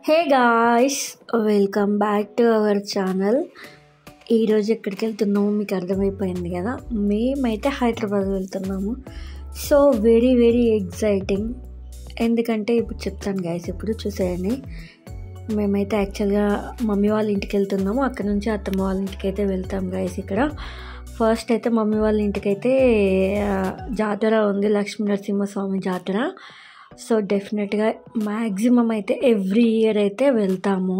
Hey guys, welcome back to our channel. ఈరోజు ఎక్కడికి వెళ్తున్నామో మీకు అర్థమైపోయింది కదా. మేమైతే హైదరాబాద్ వెళ్తున్నాము. So very very exciting. ఎందుకంటే ఇప్పుడు చెప్తాను గాయస్, ఇప్పుడు చూసేయండి. మేమైతే యాక్చువల్గా మమ్మీ వాళ్ళ ఇంటికి వెళ్తున్నాము. అక్కడ నుంచి అత్తమ్మ వాళ్ళ ఇంటికి అయితే వెళ్తాం గాయస్. ఇక్కడ ఫస్ట్ అయితే మమ్మీ వాళ్ళ ఇంటికైతే జాతర ఉంది, లక్ష్మీ నరసింహస్వామి జాతర. సో డెఫినెట్గా మ్యాక్సిమం అయితే ఎవ్రీ ఇయర్ అయితే వెళ్తాము.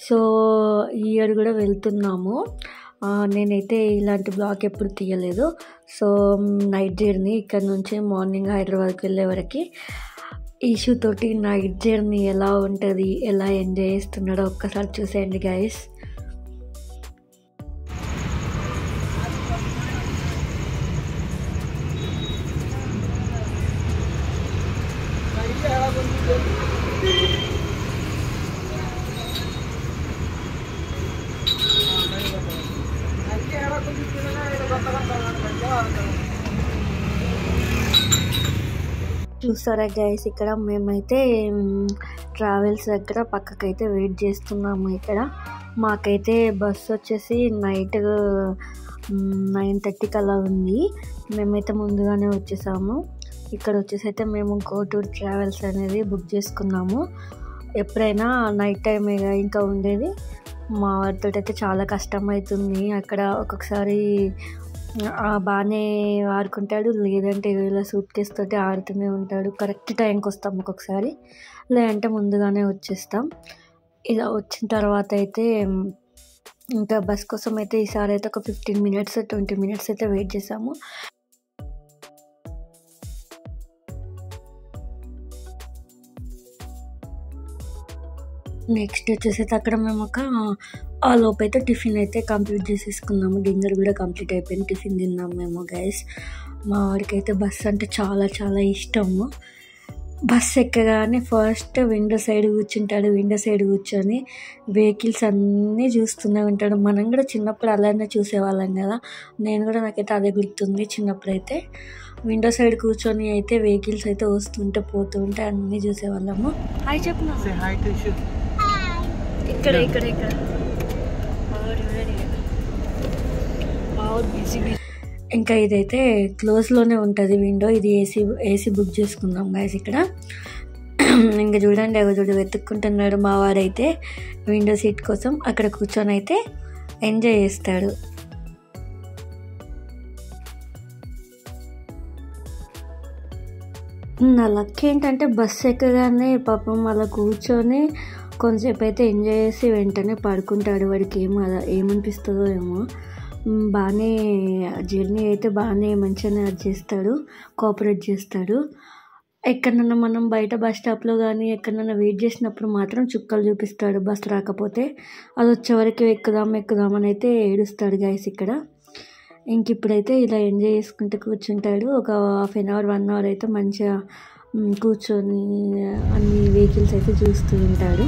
సో ఈ ఇయర్ కూడా వెళ్తున్నాము. నేనైతే ఇలాంటి బ్లాగ్ ఎప్పుడు తీయలేదు. సో నైట్ జర్నీ ఇక్కడ నుంచి మార్నింగ్ హైదరాబాద్కి వెళ్ళే వరకు ఇష్యూ తోటి నైట్ జర్నీ ఎలా ఉంటుంది, ఎలా ఎంజాయ్ చేస్తున్నాడో ఒక్కసారి చూసేయండి గైస్. చూస్తారా గైస్, ఇక్కడ మేమైతే ట్రావెల్స్ దగ్గర పక్కకైతే వెయిట్ చేస్తున్నాము. ఇక్కడ మాకైతే బస్సు వచ్చేసి నైట్ 9:30కి అలా ఉంది. మేమైతే ముందుగానే వచ్చేసాము. ఇక్కడ వచ్చేసి అయితే మేము గో టూర్ ట్రావెల్స్ అనేది బుక్ చేసుకున్నాము. ఎప్పుడైనా నైట్ టైమే ఇంకా ఉండేది. మా వారితో అయితే చాలా కష్టం అవుతుంది. అక్కడ ఒక్కొక్కసారి బాగానే ఆడుకుంటాడు, లేదంటే ఇలా సూట్ కేస్ తోటి ఆడుతూనే ఉంటాడు. కరెక్ట్ టైంకి వస్తాం ఒక్కొక్కసారి, లేదంటే ముందుగానే వచ్చేస్తాం. ఇలా వచ్చిన తర్వాత అయితే ఇంకా బస్ కోసం అయితే ఈసారి అయితే ఒక 15 minutes 20 minutes అయితే వెయిట్ చేసాము. నెక్స్ట్ వచ్చేసి అక్కడ మేము ఆ లోపు అయితే టిఫిన్ అయితే కంప్లీట్ చేసేసుకున్నాము. డిన్నర్ కూడా కంప్లీట్ అయిపోయింది, టిఫిన్ తిన్నాము మేము గైస్. మా వాడికి అయితే బస్సు అంటే చాలా చాలా ఇష్టము. బస్సు ఎక్కగానే ఫస్ట్ విండో సైడ్ కూర్చుంటాడు. విండో సైడ్ కూర్చొని వెహికల్స్ అన్నీ చూస్తూనే ఉంటాడు. మనం కూడా చిన్నప్పుడు అలానే చూసేవాళ్ళం కదా. నేను కూడా నాకైతే అదే గుర్తుంది. చిన్నప్పుడైతే విండో సైడ్ కూర్చొని అయితే వెహికల్స్ అయితే వస్తుంటే పోతుంటే అన్నీ చూసేవాళ్ళము. హాయ్ చెప్పిన ఇక్కడ ఇక్కడ ఇక్కడ ఇంకా ఇదైతే క్లోజ్లోనే ఉంటుంది విండో. ఇది ఏసీ బుక్ చేసుకున్నాం గైస్ ఇక్కడ. ఇంకా చూడండి, ఎవరు వెతుక్కుంటున్నాడు మా వారైతే విండో సీట్ కోసం. అక్కడ కూర్చొని అయితే ఎంజాయ్ చేస్తాడు. నా లక్ ఏంటంటే బస్సు ఎక్కగానే పాపం అలా కూర్చొని కొంతసేపు అయితే ఎంజాయ్ చేసి వెంటనే పడుకుంటాడు. వాడికి ఏమనిపిస్తుందో ఏమో. బాగానే జర్నీ అయితే బాగానే మంచిగానే చేస్తాడు, కోఆపరేట్ చేస్తాడు. ఎక్కడన్నా మనం బయట బస్ స్టాప్లో కానీ ఎక్కడన్నా వెయిట్ చేసినప్పుడు మాత్రం చుక్కలు చూపిస్తాడు బస్ రాకపోతే. అది వచ్చే వరకు ఎక్కుదామని అయితే ఏడుస్తాడు గైస్ ఇక్కడ. ఇంక ఇప్పుడైతే ఇలా ఎంజాయ్ చేసుకుంటూ కూర్చుంటాడు. ఒక 1/2 hour 1 hour అయితే మంచిగా కూర్చొని అన్ని వెహికల్స్ అయితే చూస్తూ ఉంటాడు.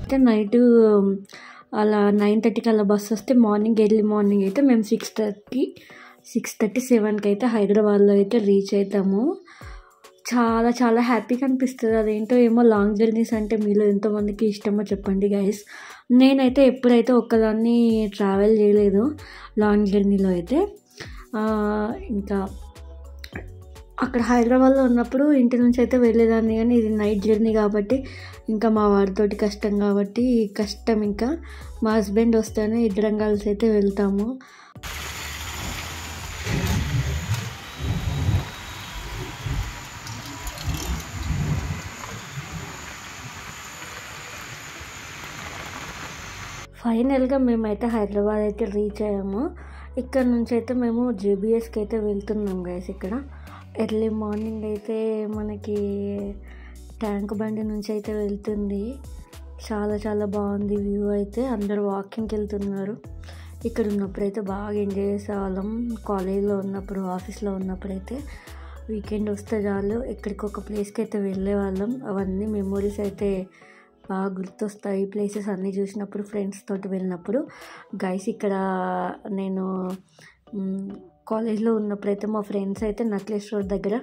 అయితే నైట్ అలా 9:30కి అలా బస్సు వస్తే ఎర్లీ మార్నింగ్ అయితే మేము 6:30 7కి అయితే హైదరాబాద్లో అయితే రీచ్ అవుతాము. చాలా చాలా హ్యాపీగా అనిపిస్తుంది. అదేంటో ఏమో లాంగ్ జర్నీస్ అంటే మీలో ఎంతోమందికి ఇష్టమో చెప్పండి గైస్. నేనైతే ఎప్పుడైతే ఒక్కదాన్ని ట్రావెల్ చేయలేదు లాంగ్ జర్నీలో అయితే. ఇంకా అక్కడ హైదరాబాద్లో ఉన్నప్పుడు ఇంటి నుంచి అయితే వెళ్ళేదాన్ని, కానీ ఇది నైట్ జర్నీ కాబట్టి ఇంకా మా వాడితోటి కష్టం కాబట్టి కష్టం. ఇంకా మా హస్బెండ్ వస్తేనే ఇద్దరం కలిసి అయితే వెళ్తాము. ఫైనల్గా మేమైతే హైదరాబాద్ అయితే రీచ్ అయ్యాము. ఇక్కడ నుంచి అయితే మేము జేబీఎస్కి అయితే వెళ్తున్నాం గైస్. ఇక్కడ ఎర్లీ మార్నింగ్ అయితే మనకి ట్యాంక్ బండి నుంచి అయితే వెళ్తుంది. చాలా చాలా బాగుంది వ్యూ అయితే. అందరూ వాకింగ్కి వెళ్తున్నారు. ఇక్కడ ఉన్నప్పుడైతే బాగా ఎంజాయ్ చేసేవాళ్ళం. కాలేజ్లో ఉన్నప్పుడు, ఆఫీస్లో ఉన్నప్పుడైతే వీకెండ్ వస్తే చాలు ఎక్కడికి ఒక ప్లేస్కి అయితే వెళ్ళేవాళ్ళం. అవన్నీ మెమొరీస్ అయితే బాగా గుర్తొస్తాయి. ప్లేసెస్ అన్నీ చూసినప్పుడు ఫ్రెండ్స్ తోటి వెళ్ళినప్పుడు. గైస్ ఇక్కడ నేను కాలేజ్లో ఉన్నప్పుడైతే మా ఫ్రెండ్స్ అయితే నక్లెస్ రోడ్ దగ్గర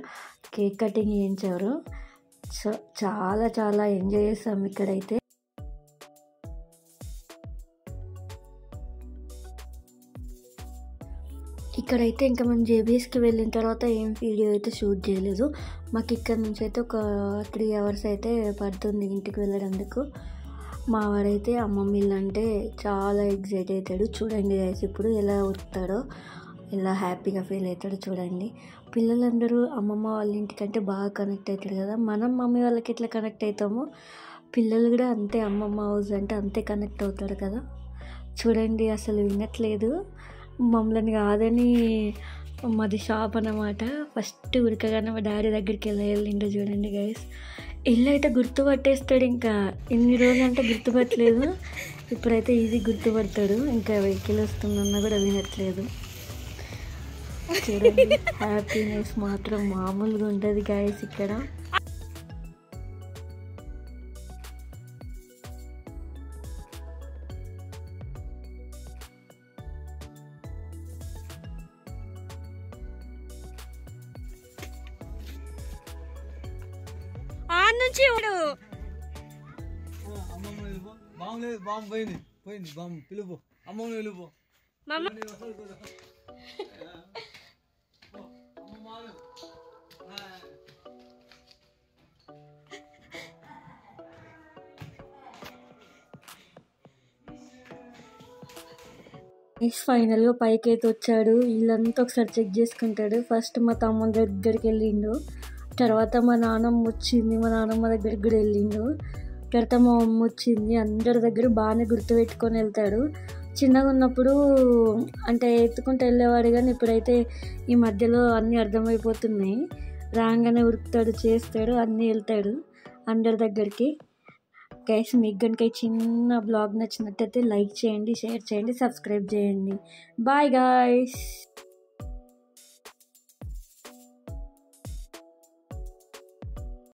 కేక్ కటింగ్ చేయించారు. సో చాలా చాలా ఎంజాయ్ చేస్తాం ఇక్కడైతే. ఇక్కడైతే ఇంకా మేము జేబీఎస్కి వెళ్ళిన తర్వాత ఏం వీడియో అయితే షూట్ చేయలేదు. మాకు ఇక్కడ నుంచి అయితే ఒక 3 hours అయితే పడుతుంది ఇంటికి వెళ్ళడానికి. మా వాడైతే అమ్మమ్మ ఇల్లు అంటే చాలా ఎగ్జైట్ అవుతాడు. చూడండి గైస్ ఇప్పుడు ఎలా ఉరుకుతాడో, ఎలా హ్యాపీగా ఫీల్ అవుతాడో చూడండి. పిల్లలందరూ అమ్మమ్మ వాళ్ళ ఇంటికంటే బాగా కనెక్ట్ అవుతారు కదా. మనం మమ్మీ వాళ్ళకి ఎట్లా కనెక్ట్ అవుతామో పిల్లలు కూడా అంతే, అమ్మమ్మ హౌస్ అంటే అంతే కనెక్ట్ అవుతారు కదా. చూడండి అసలు వినట్లేదు. మమ్మల్ని కాదని మాది షాప్ అన్నమాట. ఫస్ట్ ఉరకగానే మా డాడీ దగ్గరికి వెళ్ళిండో చూడండి గైస్. ఇల్లు అయితే గుర్తుపట్టేస్తాడు. ఇంకా ఎన్ని రోజులు అంటే గుర్తుపట్టలేదు, ఇప్పుడైతే ఈజీ గుర్తుపడతాడు. ఇంకా వెహికల్ వస్తుందన్నా కూడా వినట్లేదు. చూడండి హ్యాపీనెస్ మాత్రం మామూలుగా ఉంటుంది గైస్ ఇక్కడ. నుంచి బాంబు పోయింది బాంబు పిలుపు అమ్మని పిలుపు. ఫైనల్గా పైకి అయితే వచ్చాడు. ఇల్లంతా ఒకసారి చెక్ చేసుకుంటాడు. ఫస్ట్ మా తమ్ముడి దగ్గరికి వెళ్ళిండు, తర్వాత మా నాన్నమ్మ వచ్చింది, మా నాన్నమ్మ దగ్గరికి కూడా వెళ్ళిండు, తర్వాత మా అమ్మ వచ్చింది. అందరి దగ్గర బాగానే గుర్తుపెట్టుకొని వెళ్తాడు. చిన్నగా ఉన్నప్పుడు అంటే ఎత్తుకుంటూ వెళ్ళేవాడు, కానీ ఇప్పుడైతే ఈ మధ్యలో అన్నీ అర్థమైపోతున్నాయి. రాగానే ఉరుకుతాడు, చేస్తాడు, అన్నీ వెళ్తాడు అందరి దగ్గరికి. గైస్ మీకు కనుక చిన్న బ్లాగ్ నచ్చినట్టయితే లైక్ చేయండి, షేర్ చేయండి, సబ్స్క్రైబ్ చేయండి. Bye guys.